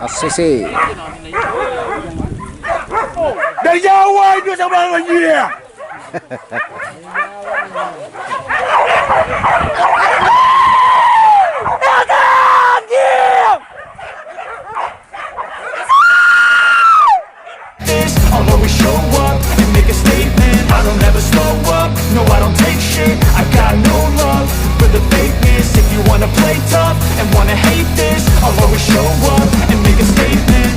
ACC. Dari jauh itu sama dia. I'll always show up and make a statement. I don't ever slow up, no I don't take shit. I got no love for the fakeness. If you wanna play tough and wanna hate this, I'll always show up and make a statement.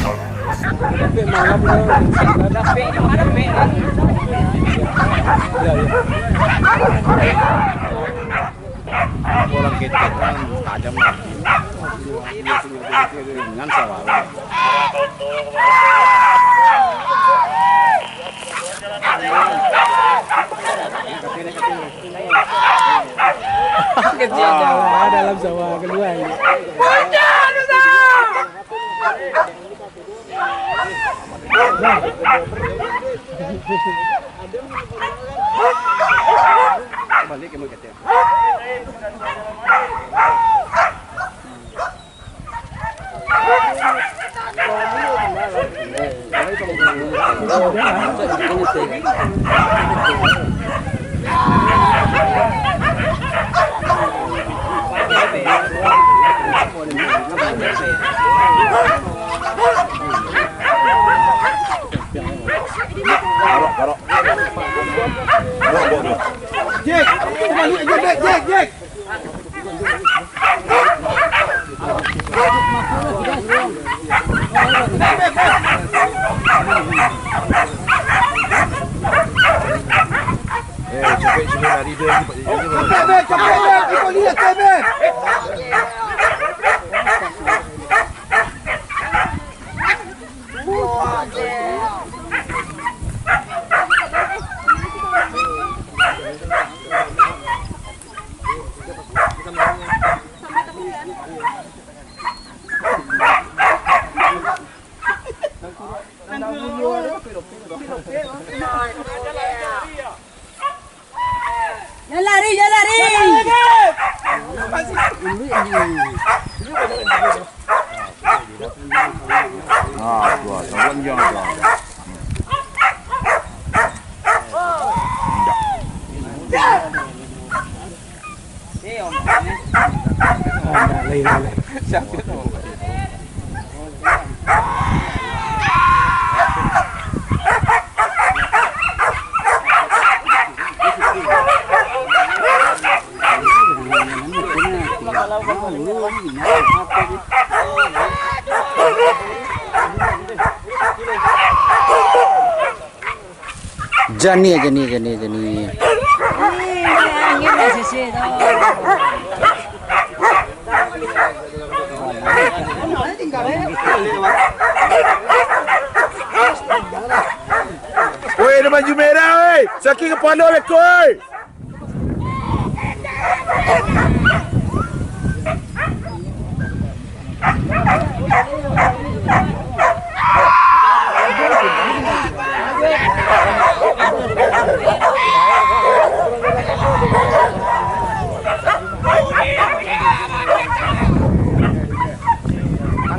Bolang kita kan tajam dengan sawah. Kecil jauh dalam sawah kedua ini. Balik ke mana? Jack, balik Jack. Cepet, ikut lihat cepet. Jangan lari. Dua, tahun yang Jani. Angin dah sisi tu. Woi, ada baju merah woi. Sakit kepala lekor woi.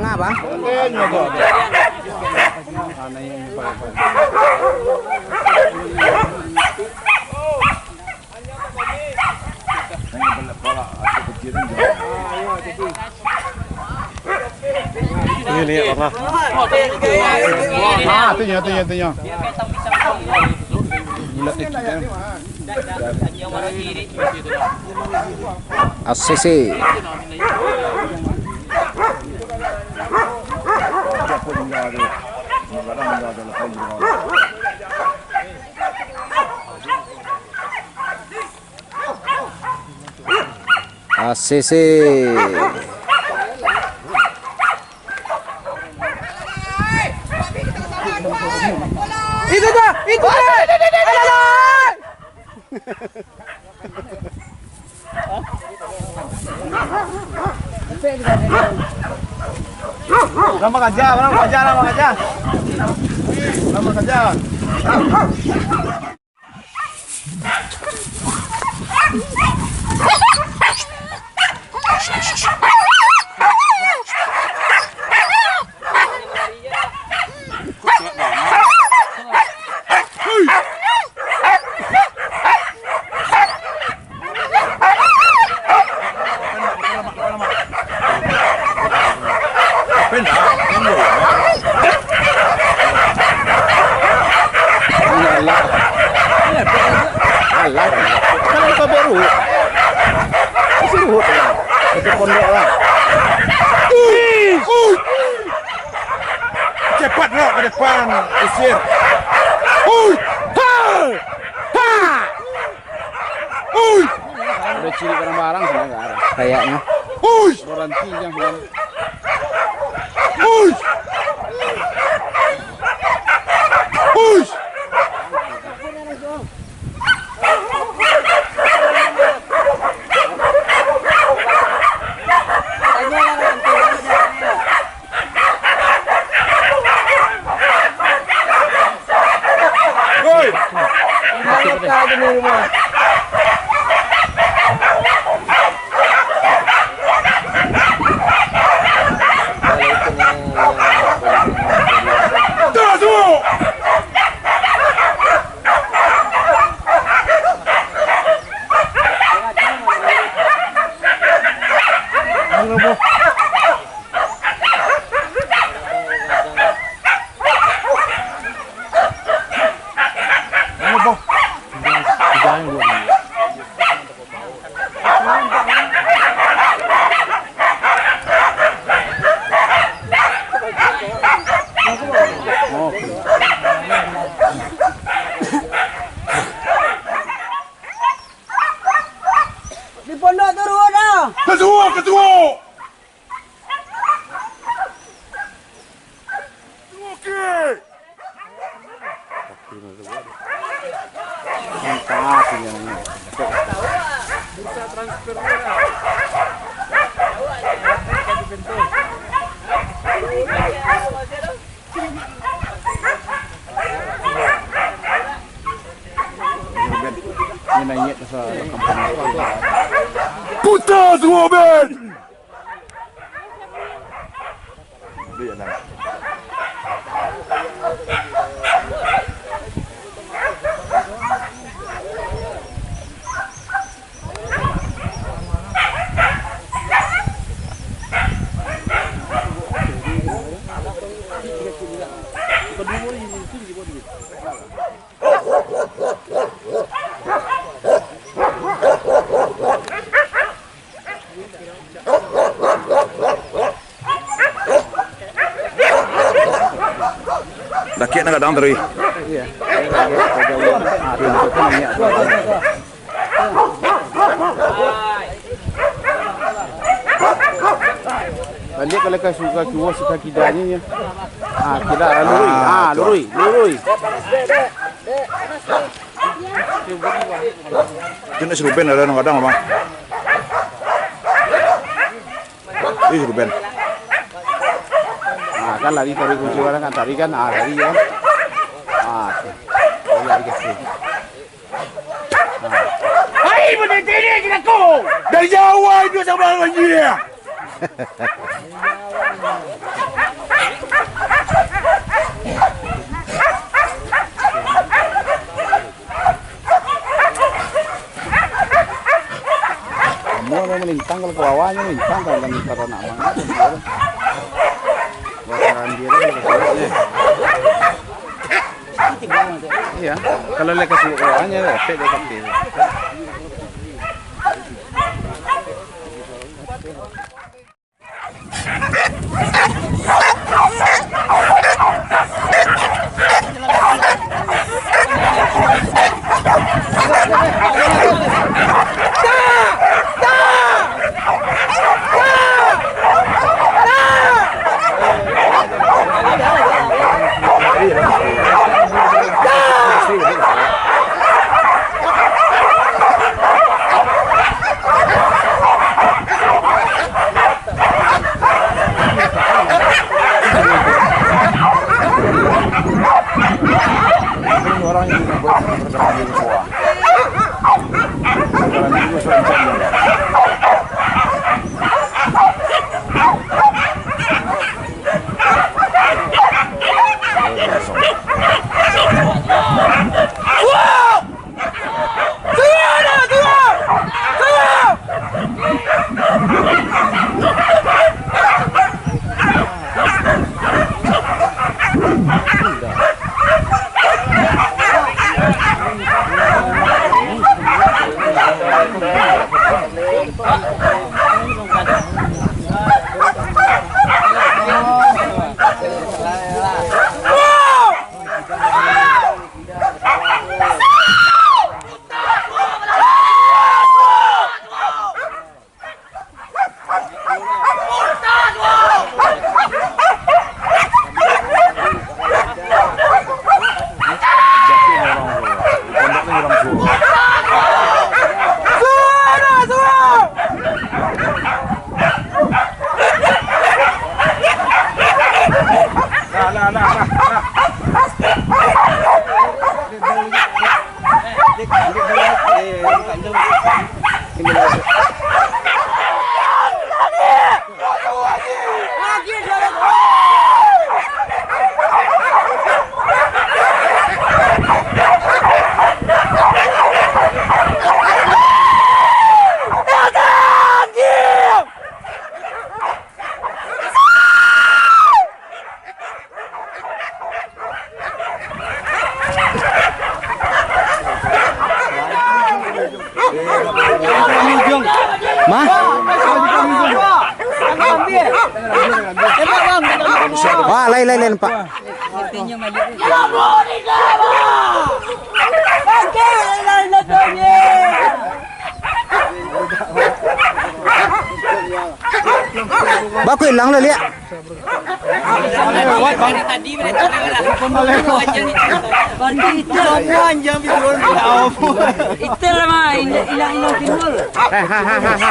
tengah bang. Ini warna. Tunya. ACC. ACC. Itu dah. Lama kerja. pasir. Ui! Ha! Ha! Ui! Ada ciri barang-barang sih nggak ada. Kayaknya. Ui! Berhenti yang bilang. Ui! Ui! Oi! Dah semua! Di pondok turun dah. Ketua, ketua! Okey! Kasih yang ini. Ini naik ke kampung. Puta semua, Ben! Dia nak. Dah kiat nak kadang tadi. Iya. Itu kan minyak. Balik kalau kau suka cuba suka kidanya ya. Kida lurui. Lurui. Jenis serupen ada kadang apa? Ini serupen. Kan lari tarik kunci orang kan tarik kan lari ya. Lari ke sini. Hai, benda ini kita ko. Dari Jawa itu sama lagi dia. Semua mau melintang kalau ke bawahnya melintang kalau kan taruh nama. Bakaran dia ni. Iya, kalau lekas ke bawahnya efek dia kecil. Orang yang membuat pergerakan di bawah. Pergerakan itu selanjutnya. orang tua. Wah, lain Pak. Baku hilang lah lihat. Itu lah mah hilang timbul. Hahaha.